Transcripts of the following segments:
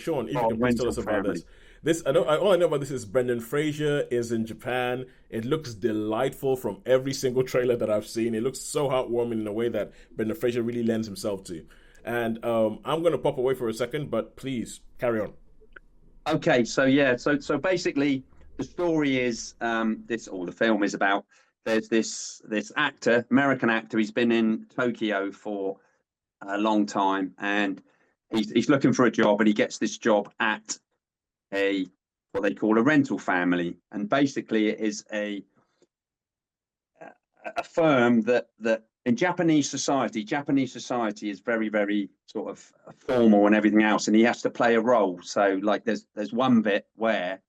Sean, if you Oh, can please tell rental us about family. this. This I know. All I know about this is Brendan Fraser is in Japan. It looks delightful from every single trailer that I've seen. It looks so heartwarming in a way that Brendan Fraser really lends himself to. And I'm going to pop away for a second, but please carry on. Okay, so yeah, so basically the story is this or the film is about there's this actor, American actor, he's been in Tokyo for a long time and he's looking for a job and he gets this job at a what they call a rental family. And basically it is a firm that in Japanese society is very, very sort of formal and everything else, and he has to play a role. So like there's one bit where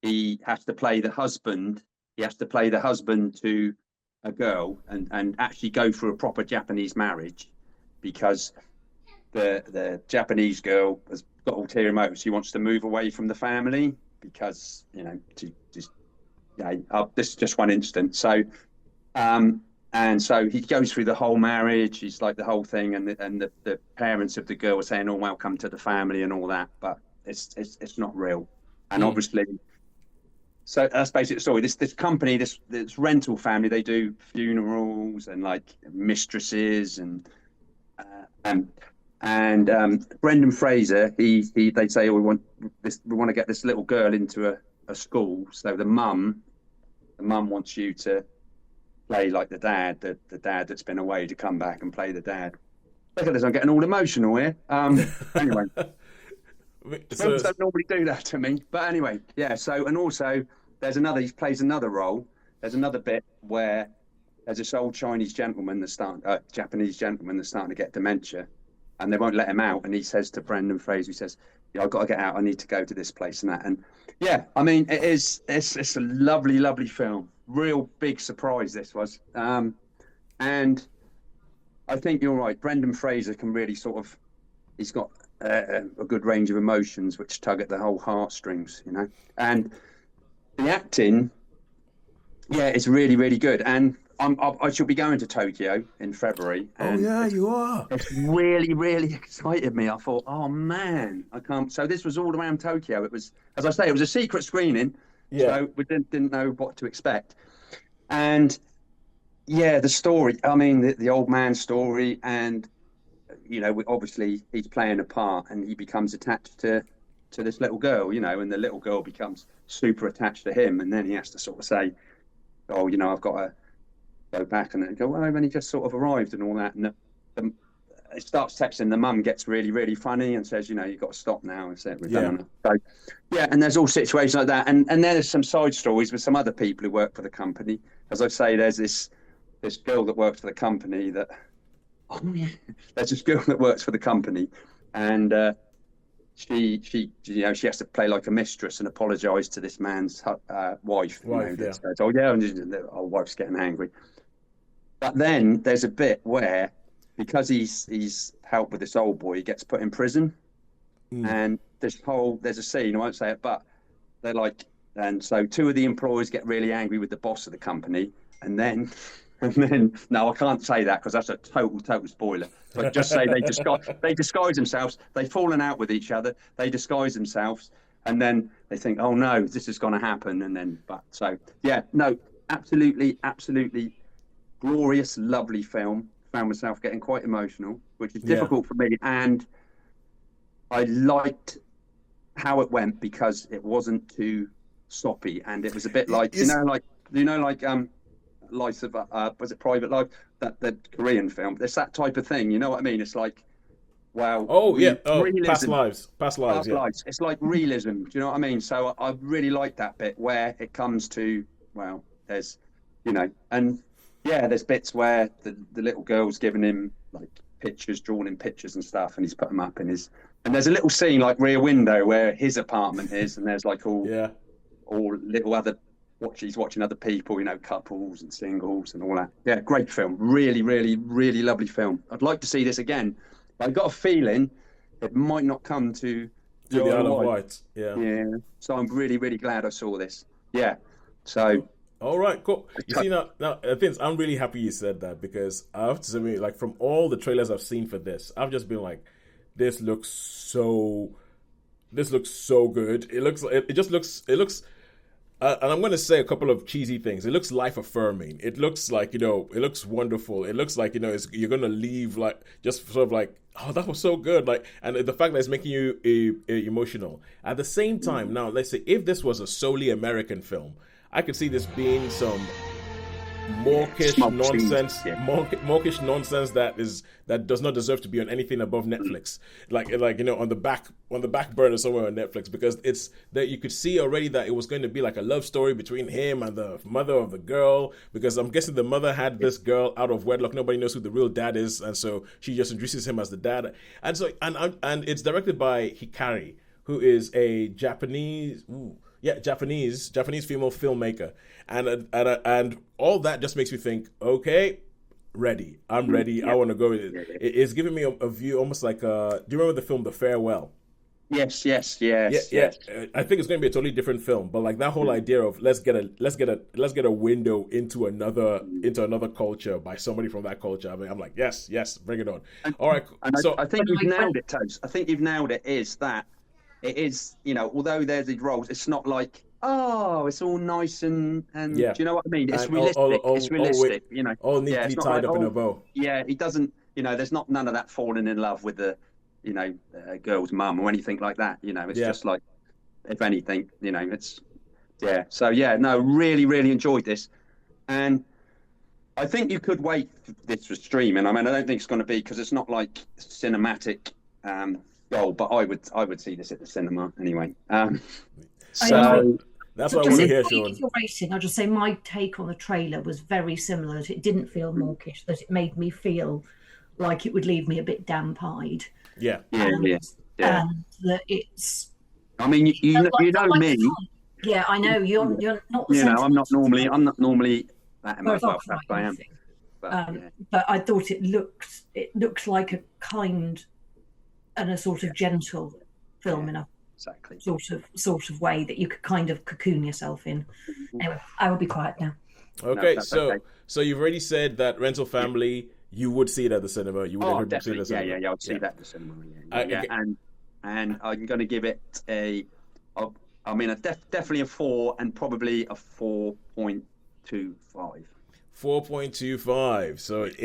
he has to play the husband. He has to play the husband to a girl and actually go through a proper Japanese marriage because the Japanese girl has got ulterior motives. She wants to move away from the family because she just this is just one instance. Um, and so he goes through the whole marriage. He's like the whole thing, and the parents of the girl are saying, "Oh, welcome to the family" and all that. But it's not real. And Mm. obviously, so that's basically the story. This company, this rental family, they do funerals and like mistresses uh, and Brendan Fraser. He they say, "Oh, we want to get this little girl into a school." So the mum wants you to play like the dad that's been away to come back and play the dad. Look at this, I'm getting all emotional here. Anyway, So films don't normally do that to me, but anyway, yeah. So and also he plays another role. There's another bit where there's this old Japanese gentleman that's starting to get dementia, and they won't let him out. And he says to Brendan Fraser, he says, "Yeah, I've got to get out. I need to go to this place and that." And yeah, I mean, it's a lovely, lovely film. Real big surprise this was, and I think you're right. Brendan Fraser can really sort of he's got a good range of emotions which tug at the whole heartstrings. And the acting, yeah, it's really, really good. And I shall be going to Tokyo in February, oh and yeah, you are. it's really, really excited me. I thought, oh man, I can't. So this was all around Tokyo. It was, as I say, it was a secret screening, Yeah. so we didn't know what to expect. And yeah, the story. I mean, the old man's story, and obviously he's playing a part, and he becomes attached to this little girl, and the little girl becomes super attached to him, and then he has to sort of say, oh, I've got to go back, and then go, well, I've only just sort of arrived and all that, and the, it starts texting. The mum gets really, really funny and says, you've got to stop now. And said, we've done Yeah. enough. So, yeah, and there's all situations like that, and there's some side stories with some other people who work for the company. As I say, there's this girl that works for the company that oh yeah, there's this girl that works for the company, and she has to play like a mistress and apologise to this man's wife. Wife, That yeah. says, oh yeah, and our wife's getting angry. But then there's a bit where because he's helped with this old boy, he gets put in prison, Mm. and there's a scene. I won't say it, but they're like, and so two of the employees get really angry with the boss of the company, and then and then no, I can't say that because that's a total spoiler. But just say they disguise themselves. They've fallen out with each other. They disguise themselves, and then they think, oh no, this is going to happen. And then, but so yeah, no, absolutely, absolutely glorious, lovely film. Found myself getting quite emotional, which is Yeah. difficult for me, and I liked how it went because it wasn't too soppy, and it was a bit like It's Life of was it Private Life, that the Korean film. It's that type of thing, you know what I mean? It's like, wow, oh yeah. Oh, past realism, lives. Past lives. past Yeah. lives. It's like realism. Do you know what I mean? So I really like that bit where it comes to, well, there's, and yeah, there's bits where the little girl's giving him like pictures, drawn in pictures and stuff, and he's put them up in his. And there's a little scene like Rear Window where his apartment is, and there's like Yeah. all little other he's watching other people, couples and singles and all that. Yeah, great film. Really, really, really lovely film. I'd like to see this again. But I got a feeling it might not come to To the the Isle of Isle of Wight. Wight. Yeah. Yeah. So I'm really, really glad I saw this. Yeah. So All right, cool. You see now, Vince, I'm really happy you said that because I have to say, like, from all the trailers I've seen for this, I've just been like, this looks so This looks so good. It just looks it looks and I'm going to say a couple of cheesy things. It looks life affirming. It looks like, it looks wonderful. It looks like, you're going to leave like just sort of like, oh, that was so good. Like, and the fact that it's making you emotional. At the same time, now let's say if this was a solely American film, I could see this being some mawkish nonsense, mawkish nonsense that does not deserve to be on anything above Netflix. Like on the back burner somewhere on Netflix, because it's that you could see already that it was going to be like a love story between him and the mother of the girl, because I'm guessing the mother had this girl out of wedlock. Nobody knows who the real dad is, and so she just introduces him as the dad. And so and it's directed by Hikari, who is a Japanese female filmmaker, and all that just makes me think, okay, ready. I'm ready. I want to go. It's giving me a view almost like do you remember the film The Farewell? Yes. I think it's going to be a totally different film, but like that whole idea of let's get a window into another culture by somebody from that culture. I mean, I'm like, yes, bring it on. All right. And so I think you've nailed it, Toast. I think you've nailed it. Is that it is, although there's these roles, it's not like, oh, it's all nice and do you know what I mean? It's realistic. It's realistic, all neatly tied up in a bow. Yeah, he doesn't, there's not none of that falling in love with the, girl's mum or anything like that. It's just like, if anything, it's, So no, really, really enjoyed this, and I think you could wait for this for streaming. I mean, I don't think it's going to be, because it's not like cinematic. But I would see this at the cinema anyway. So that's why I want to hear, Shaun. If you're racing, I'll just say my take on the trailer was very similar. That it didn't feel mawkish. That it made me feel like it would leave me a bit damp-eyed. Yeah. And that it's. I mean, you know me. Yeah, I know you're not. I'm not normally that much. Well, I am. But I thought it looks like a kind and a sort of gentle film in a sort of way that you could kind of cocoon yourself in. Anyway, I will be quiet now. Okay, so you've already said that Rental Family, you would see it at the cinema. You would see it at the cinema. Yeah, I would see that at the cinema. And I'm going to give it definitely a 4 and probably a 4.25. 4.25. So